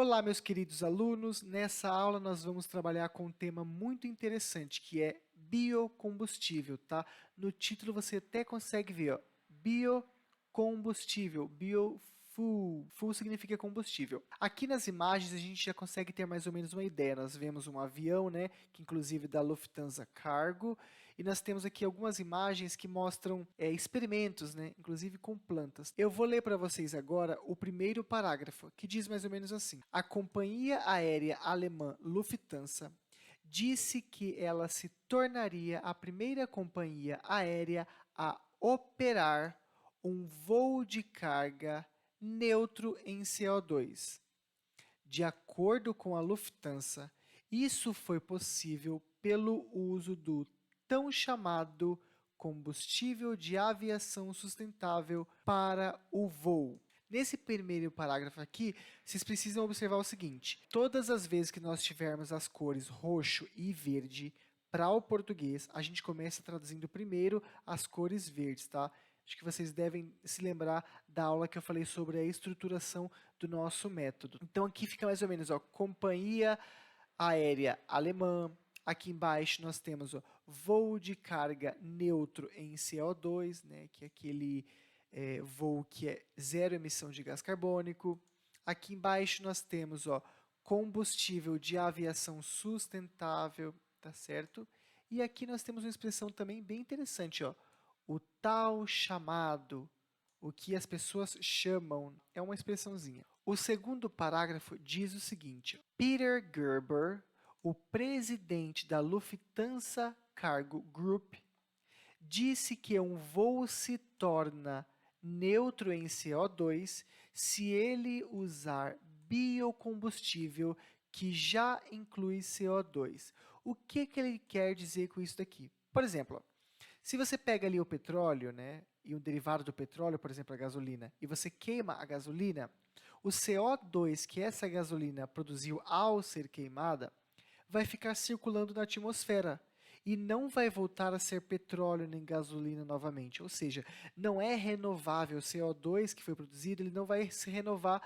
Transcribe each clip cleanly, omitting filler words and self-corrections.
Olá, meus queridos alunos. Nessa aula nós vamos trabalhar com um tema muito interessante, que é biocombustível, tá? No título você até consegue ver, ó, biocombustível, biofuel. Fuel significa combustível. Aqui nas imagens a gente já consegue ter mais ou menos uma ideia. Nós vemos um avião, né, que inclusive é da Lufthansa Cargo, e nós temos aqui algumas imagens que mostram experimentos, né, inclusive com plantas. Eu vou ler para vocês agora o primeiro parágrafo, que diz mais ou menos assim: a companhia aérea alemã Lufthansa disse que ela se tornaria a primeira companhia aérea a operar um voo de carga neutro em CO2. De acordo com a Lufthansa, isso foi possível pelo uso do tão chamado combustível de aviação sustentável para o voo. Nesse primeiro parágrafo aqui, vocês precisam observar o seguinte: todas as vezes que nós tivermos as cores roxo e verde para o português, a gente começa traduzindo primeiro as cores verdes, tá? Acho que vocês devem se lembrar da aula que eu falei sobre a estruturação do nosso método. Então aqui fica mais ou menos, ó, companhia aérea alemã. Aqui embaixo nós temos ó, voo de carga neutro em CO2, né, que é aquele voo que é zero emissão de gás carbônico. Aqui embaixo nós temos ó, combustível de aviação sustentável, tá certo? E aqui nós temos uma expressão também bem interessante, ó, o tal chamado, o que as pessoas chamam, é uma expressãozinha. O segundo parágrafo diz o seguinte: Peter Gerber, o presidente da Lufthansa Cargo Group, disse que um voo se torna neutro em CO2 se ele usar biocombustível que já inclui CO2. O que ele quer dizer com isso daqui? Por exemplo, se você pega ali o petróleo, né, e um derivado do petróleo, por exemplo, a gasolina, e você queima a gasolina, o CO2 que essa gasolina produziu ao ser queimada vai ficar circulando na atmosfera e não vai voltar a ser petróleo nem gasolina novamente. Ou seja, não é renovável. O CO2 que foi produzido, ele não vai se renovar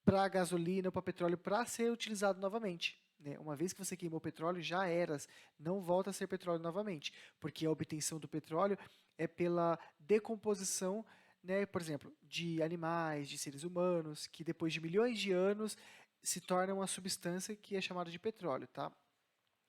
para gasolina ou para petróleo para ser utilizado novamente. Né? Uma vez que você queimou petróleo, já era, não volta a ser petróleo novamente, porque a obtenção do petróleo é pela decomposição, né, por exemplo, de animais, de seres humanos, que depois de milhões de anos se torna uma substância que é chamada de petróleo, tá?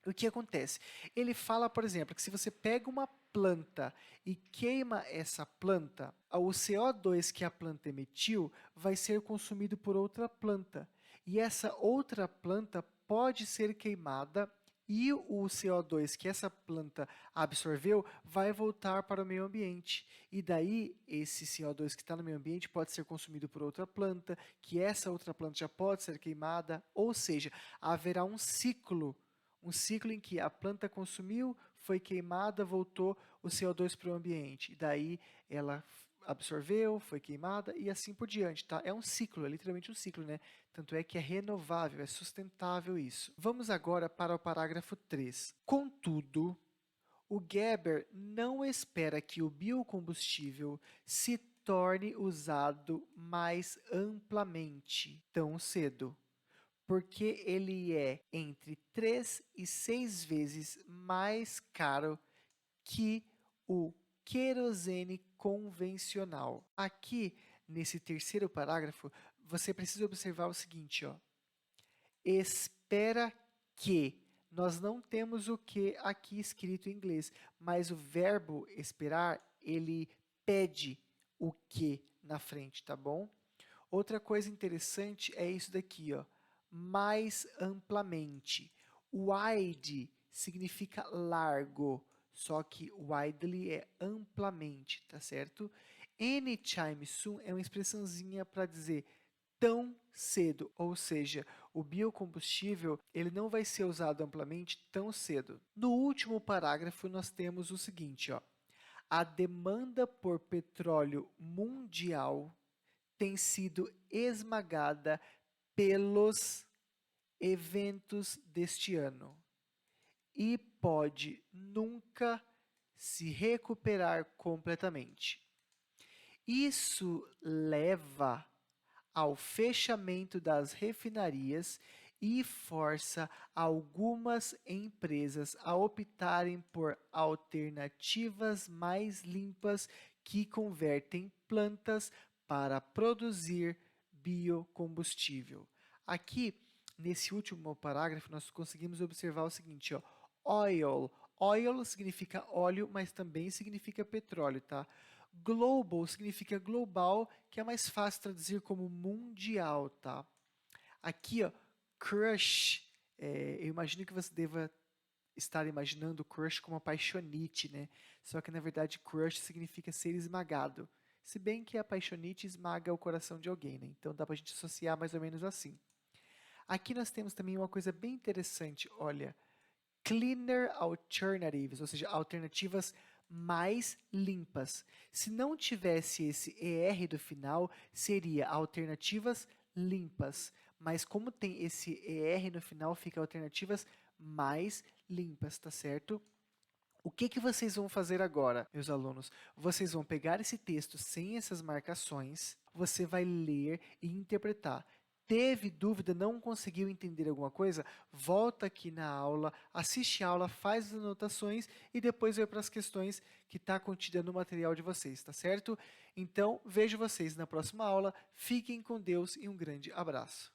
O que acontece? Ele fala, por exemplo, que se você pega uma planta e queima essa planta, o CO2 que a planta emitiu vai ser consumido por outra planta. E essa outra planta pode ser queimada e o CO2 que essa planta absorveu vai voltar para o meio ambiente. E daí, esse CO2 que está no meio ambiente pode ser consumido por outra planta, que essa outra planta já pode ser queimada, ou seja, haverá um ciclo em que a planta consumiu, foi queimada, voltou o CO2 para o ambiente. E daí ela absorveu, foi queimada e assim por diante, tá? É um ciclo, é literalmente um ciclo, né? Tanto é que é renovável, é sustentável isso. Vamos agora para o parágrafo 3. Contudo, o Geber não espera que o biocombustível se torne usado mais amplamente tão cedo, porque ele é entre 3 e 6 vezes mais caro que o querosene convencional. Aqui, nesse terceiro parágrafo, você precisa observar o seguinte, ó. Espera que. Nós não temos o que aqui escrito em inglês, mas o verbo esperar, ele pede o que na frente, tá bom? Outra coisa interessante é isso daqui, ó, mais amplamente. Wide significa largo, só que widely é amplamente, tá certo? Anytime soon é uma expressãozinha para dizer tão cedo, ou seja, o biocombustível ele não vai ser usado amplamente tão cedo. No último parágrafo nós temos o seguinte, ó, a demanda por petróleo mundial tem sido esmagada pelos eventos deste ano e pode nunca se recuperar completamente. Isso leva ao fechamento das refinarias e força algumas empresas a optarem por alternativas mais limpas que convertem plantas para produzir biocombustível. Aqui, nesse último parágrafo, nós conseguimos observar o seguinte, ó, oil. Oil significa óleo, mas também significa petróleo, tá? Global significa global, que é mais fácil traduzir como mundial, tá? Aqui, ó, crush, eu imagino que você deva estar imaginando crush como apaixonite, né? Só que na verdade crush significa ser esmagado. Se bem que a apaixonite esmaga o coração de alguém, né? Então dá pra gente associar mais ou menos assim. Aqui nós temos também uma coisa bem interessante, olha, cleaner alternatives, ou seja, alternativas mais limpas. Se não tivesse esse ER do final, seria alternativas limpas. Mas como tem esse ER no final, fica alternativas mais limpas, tá certo? O que vocês vão fazer agora, meus alunos? Vocês vão pegar esse texto sem essas marcações, você vai ler e interpretar. Teve dúvida, não conseguiu entender alguma coisa? Volta aqui na aula, assiste a aula, faz as anotações e depois vai para as questões que está contida no material de vocês, tá certo? Então, vejo vocês na próxima aula. Fiquem com Deus e um grande abraço.